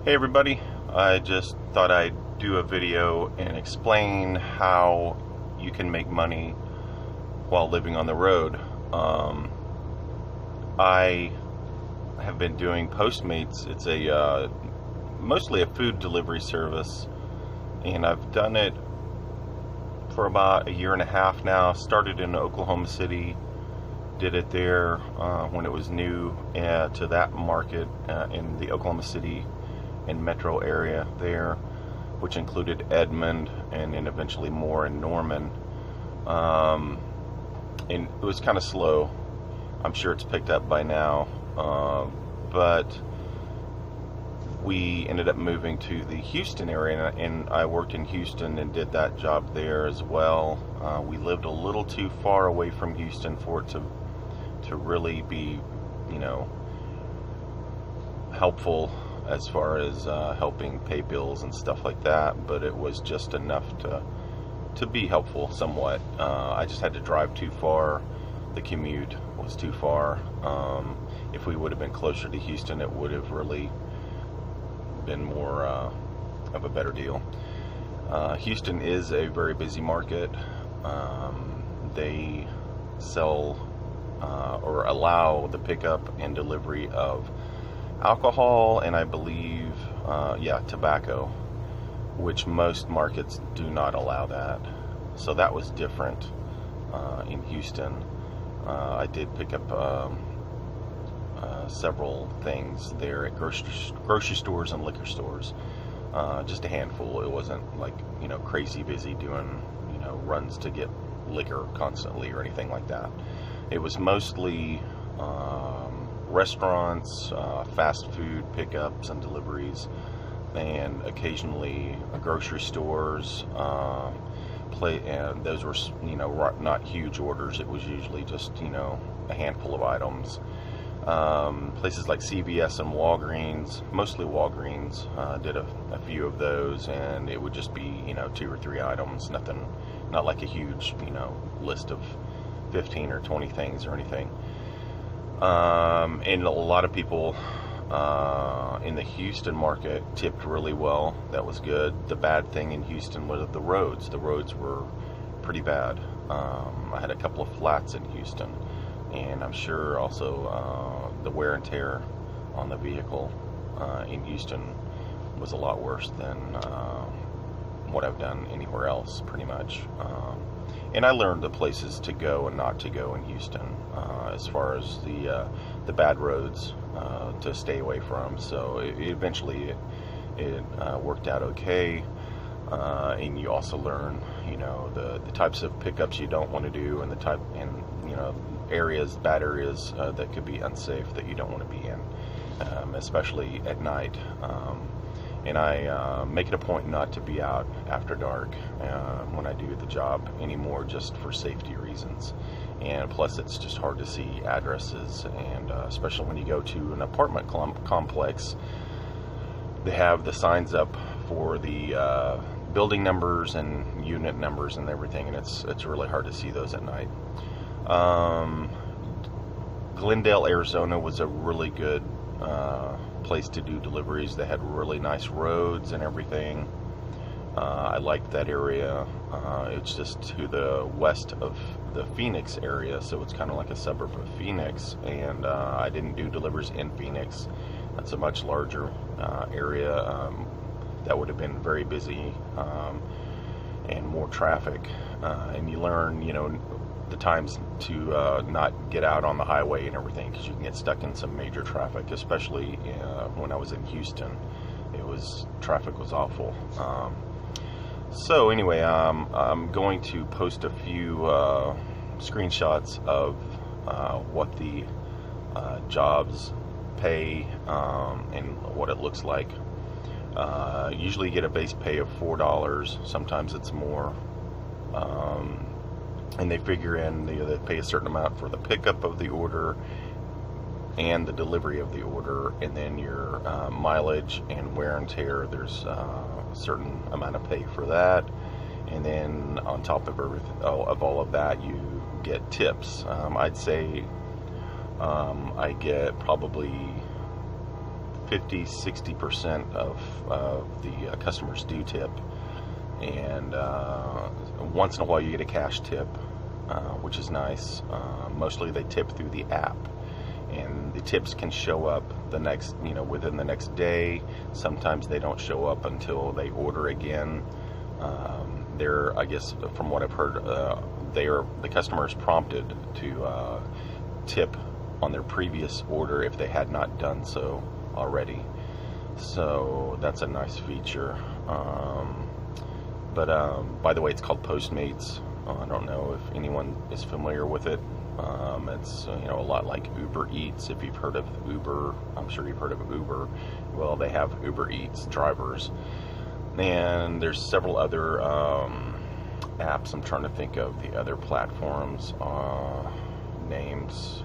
Hey everybody, I just thought I'd do a video and explain how you can make money while living on the road. I have been doing Postmates. It's a mostly a food delivery service, and I've done it for about a year and a half now. Started in Oklahoma City, did it there when it was new to that market in the Oklahoma City and metro area there, which included Edmond and then eventually more in Norman. And it was kind of slow. I'm sure it's picked up by now, but we ended up moving to the Houston area, and I worked in Houston and did that job there as well. We lived a little too far away from Houston for it to really be, helpful as far as helping pay bills and stuff like that, but it was just enough to be helpful somewhat. I just had to drive too far. The commute was too far. If we would have been closer to Houston, it would have really been more of a better deal. Houston is a very busy market. They sell or allow the pickup and delivery of alcohol, and I believe tobacco, which most markets do not allow that. So that was different in Houston. I did pick up several things there at grocery stores and liquor stores, just a handful. It wasn't like crazy busy doing runs to get liquor constantly or anything like that. It was mostly restaurants, fast food pickups and deliveries, and occasionally grocery stores. And those were not huge orders. It was usually just a handful of items. Places like CVS and Walgreens, mostly Walgreens, did a few of those, and it would just be 2 or 3 items. Nothing, not like a huge list of 15 or 20 things or anything. And a lot of people in the Houston market tipped really well. That was good. The bad thing in Houston was the roads. The roads were pretty bad. I had a couple of flats in Houston, and I'm sure also the wear and tear on the vehicle in Houston was a lot worse than what I've done anywhere else, pretty much. And I learned the places to go and not to go in Houston, as far as the bad roads to stay away from. So eventually it worked out okay. And you also learn, the types of pickups you don't want to do, and bad areas that could be unsafe that you don't want to be in, especially at night. And I make it a point not to be out after dark when I do the job anymore, just for safety reasons. And plus, it's just hard to see addresses, and especially when you go to an apartment complex, they have the signs up for the building numbers and unit numbers and everything, and it's really hard to see those at night. Glendale, Arizona was a really good place to do deliveries. They had really nice roads and everything. I liked that area. It's just to the west of the Phoenix area, so it's kind of like a suburb of Phoenix, and I didn't do deliveries in Phoenix. That's a much larger area that would have been very busy and more traffic, and you learn the times to not get out on the highway and everything, because you can get stuck in some major traffic, especially when I was in Houston. Traffic was awful. So anyway, I'm going to post a few screenshots of what the jobs pay and what it looks like. Usually you get a base pay of $4. Sometimes it's more. And they figure in they pay a certain amount for the pickup of the order and the delivery of the order, and then your mileage and wear and tear. There's a certain amount of pay for that, and then on top of all of that, you get tips. I'd say I get probably 50-60% of the customers do tip, and once in a while you get a cash tip, which is nice. Mostly they tip through the app, and the tips can show up the next, within the next day. Sometimes they don't show up until they order again. They're, I guess, from what I've heard, the customer is prompted to tip on their previous order if they had not done so already. So that's a nice feature. By the way, it's called Postmates. I don't know if anyone is familiar with it. It's a lot like Uber Eats. If you've heard of Uber, I'm sure you've heard of Uber. Well, they have Uber Eats drivers, and there's several other apps. I'm trying to think of the other platforms names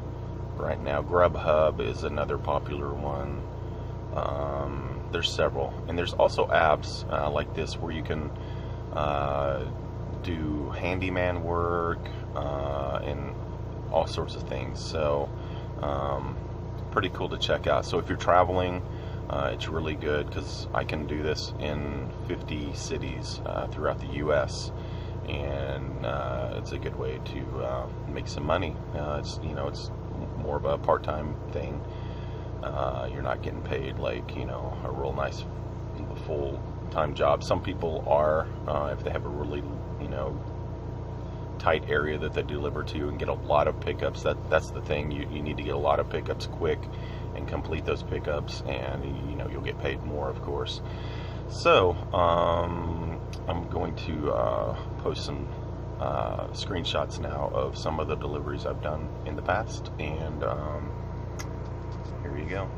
right now. Grubhub is another popular one. There's several, and there's also apps like this where you can do handyman work and all sorts of things. So pretty cool to check out. So if you're traveling, it's really good, because I can do this in 50 cities throughout the US, and it's a good way to make some money. It's more of a part-time thing. You're not getting paid like a real nice full-time job. Some people are, if they have a really tight area that they deliver to and get a lot of pickups. That's the thing. You need to get a lot of pickups quick and complete those pickups, and you'll get paid more, of course. So I'm going to post some screenshots now of some of the deliveries I've done in the past, and here you go.